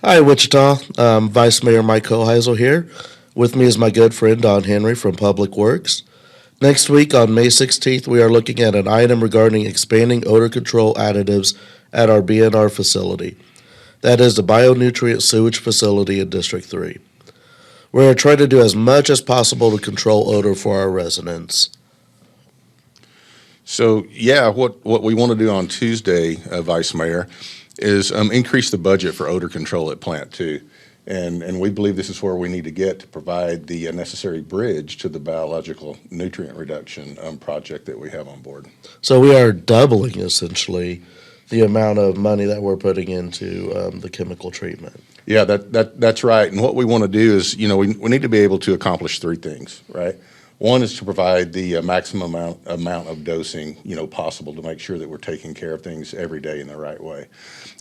Hi, Wichita. Vice Mayor Mike Hoheisel here. With me is my good friend Don Henry from Public Works. Next week on May 16th, we are looking at an item regarding expanding odor control additives at our BNR facility. That is the Bionutrient Sewage Facility in District 3. We are trying to do as much as possible to control odor for our residents. So, yeah, what we want to do on Tuesday, Vice Mayor, is increase the budget for odor control at Plant 2. And we believe this is where we need to get to provide the necessary bridge to the biological nutrient reduction project that we have on board. So we are doubling essentially the amount of money that we're putting into the chemical treatment. Yeah, that's right. And what we want to do is, we need to be able to accomplish three things, right? One is to provide the maximum amount of dosing, possible to make sure that we're taking care of things every day in the right way.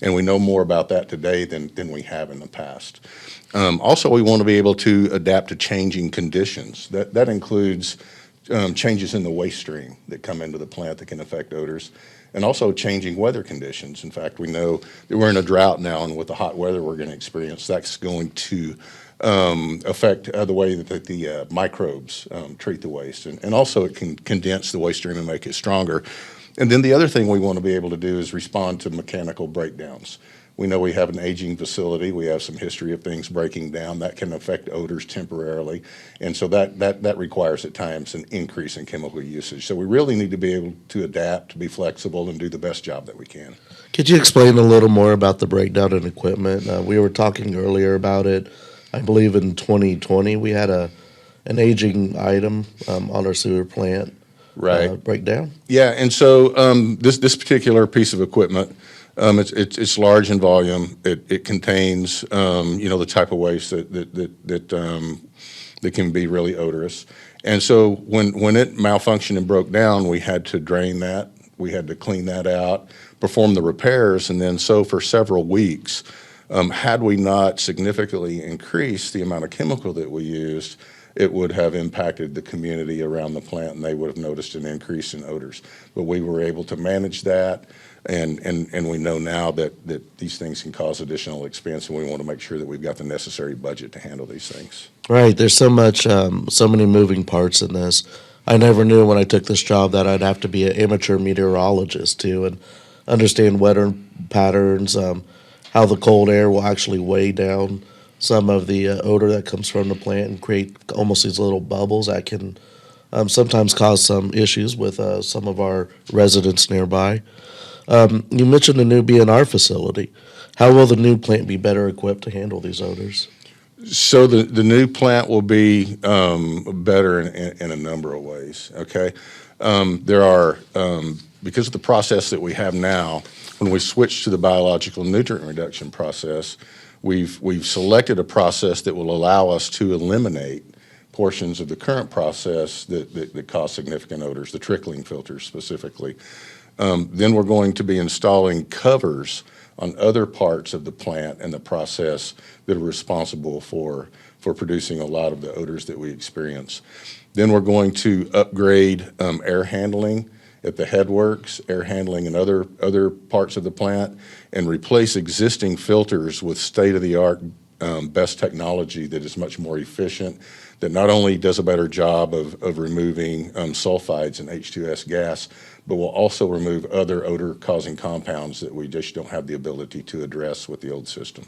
And we know more about that today than we have in the past. Also, we want to be able to adapt to changing conditions. That includes changes in the waste stream that come into the plant that can affect odors, and also changing weather conditions. In fact, we know that we're in a drought now, and with the hot weather we're going to experience, that's going to affect the way that the microbes treat the waste. And also it can condense the waste stream and make it stronger. And then the other thing we want to be able to do is respond to mechanical breakdowns. We know we have an aging facility. We have some history of things breaking down. That can affect odors temporarily. And so that requires at times an increase in chemical usage. So we really need to be able to adapt, to be flexible, and do the best job that we can. Could you explain a little more about the breakdown in equipment? We were talking earlier about it. I believe in 2020 we had an aging item on our sewer plant Right. breakdown. Yeah, and so this particular piece of equipment, it's large in volume. It contains the type of waste that can be really odorous. And so when it malfunctioned and broke down, we had to drain that. We had to clean that out, perform the repairs, and then so for several weeks, had we not significantly increased the amount of chemical that we used, it would have impacted the community around the plant, and they would have noticed an increase in odors. But we were able to manage that, and we know now that these things can cause additional expense, and we want to make sure that we've got the necessary budget to handle these things. Right. There's so much, so many moving parts in this. I never knew when I took this job that I'd have to be an amateur meteorologist too and understand weather patterns, how the cold air will actually weigh down some of the odor that comes from the plant and create almost these little bubbles that can sometimes cause some issues with some of our residents nearby. You mentioned the new BNR facility. How will the new plant be better equipped to handle these odors? So the new plant will be better in a number of ways, okay? There are, because of the process that we have now, when we switch to the biological nutrient reduction process, we've selected a process that will allow us to eliminate portions of the current process that cause significant odors, the trickling filters specifically. Then we're going to be installing covers on other parts of the plant and the process that are responsible for producing a lot of the odors that we experience. Then we're going to upgrade air handling at the headworks, air handling in other parts of the plant, and replace existing filters with state-of-the-art best technology that is much more efficient, that not only does a better job of removing sulfides and H2S gas, but will also remove other odor-causing compounds that we just don't have the ability to address with the old system.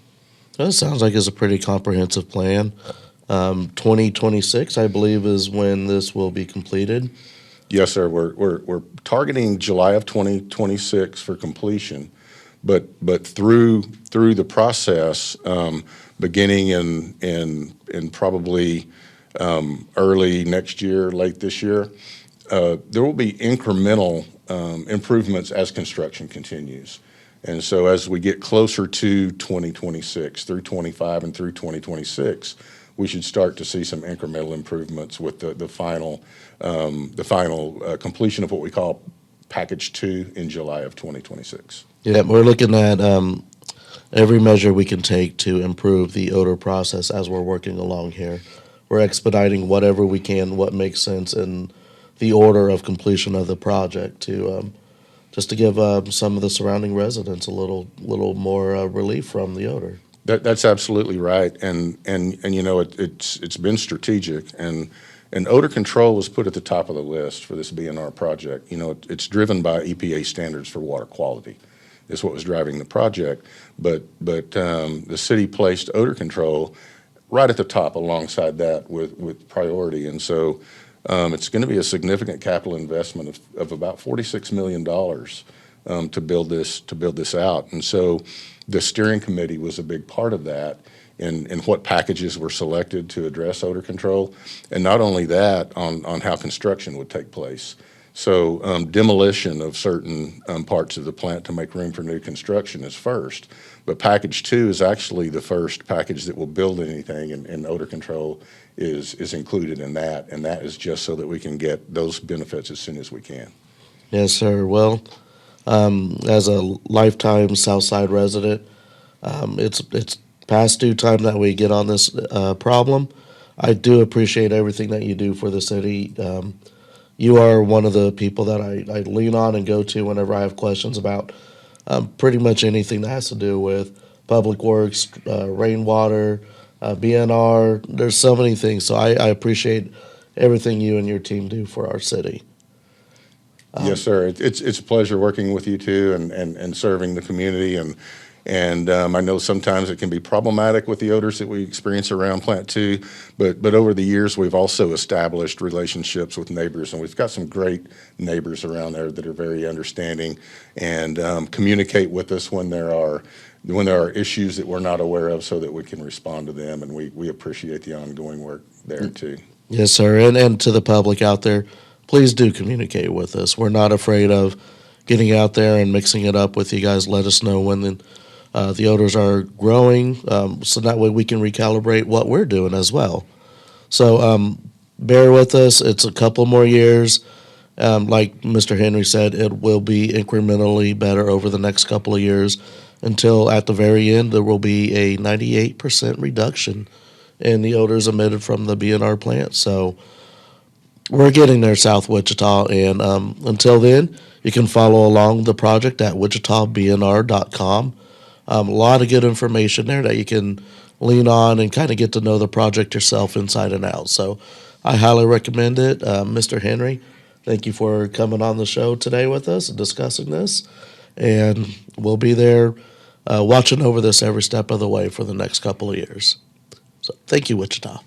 That sounds like it's a pretty comprehensive plan. 2026, I believe, is when this will be completed. Yes, sir. We're targeting July of 2026 for completion, but through the process, beginning in probably early next year, late this year, there will be incremental improvements as construction continues. And so as we get closer to 2026, through 25 and through 2026, we should start to see some incremental improvements with the final completion of what we call Package 2 in July of 2026. Yeah, we're looking at every measure we can take to improve the odor process as we're working along here. We're expediting whatever we can, what makes sense in the order of completion of the project to just to give some of the surrounding residents a little more relief from the odor. That's absolutely right, and you know it's been strategic, and odor control was put at the top of the list for this BNR project. You know, it's driven by EPA standards for water quality, is what was driving the project, but the city placed odor control right at the top alongside that with priority, and so it's going to be a significant capital investment of about $46 million to build this out. And so the steering committee was a big part of that in what packages were selected to address odor control. And not only that, on how construction would take place. So demolition of certain parts of the plant to make room for new construction is first. But package two is actually the first package that will build anything, and odor control is included in that. And that is just so that we can get those benefits as soon as we can. Yes, sir. Well, as a lifetime Southside resident, it's past due time that we get on this problem. I do appreciate everything that you do for the city. You are one of the people that I lean on and go to whenever I have questions about pretty much anything that has to do with public works, rainwater, BNR. There's so many things. So I appreciate everything you and your team do for our city. Yes, sir. It's a pleasure working with you too, and serving the community. And I know sometimes it can be problematic with the odors that we experience around Plant Two, but over the years we've also established relationships with neighbors, and we've got some great neighbors around there that are very understanding and communicate with us when there are issues that we're not aware of, so that we can respond to them. And we appreciate the ongoing work there too. Yes, sir. And to the public out there, please do communicate with us. We're not afraid of getting out there and mixing it up with you guys. Let us know when the odors are growing, so that way we can recalibrate what we're doing as well. So bear with us. It's a couple more years. Like Mr. Henry said, it will be incrementally better over the next couple of years until at the very end there will be a 98% reduction in the odors emitted from the BNR plant. So we're getting there, South Wichita, and until then, you can follow along the project at wichitabnr.com. A lot of good information there that you can lean on and kind of get to know the project yourself inside and out. So I highly recommend it. Mr. Henry, thank you for coming on the show today with us and discussing this. And we'll be there watching over this every step of the way for the next couple of years. So thank you, Wichita.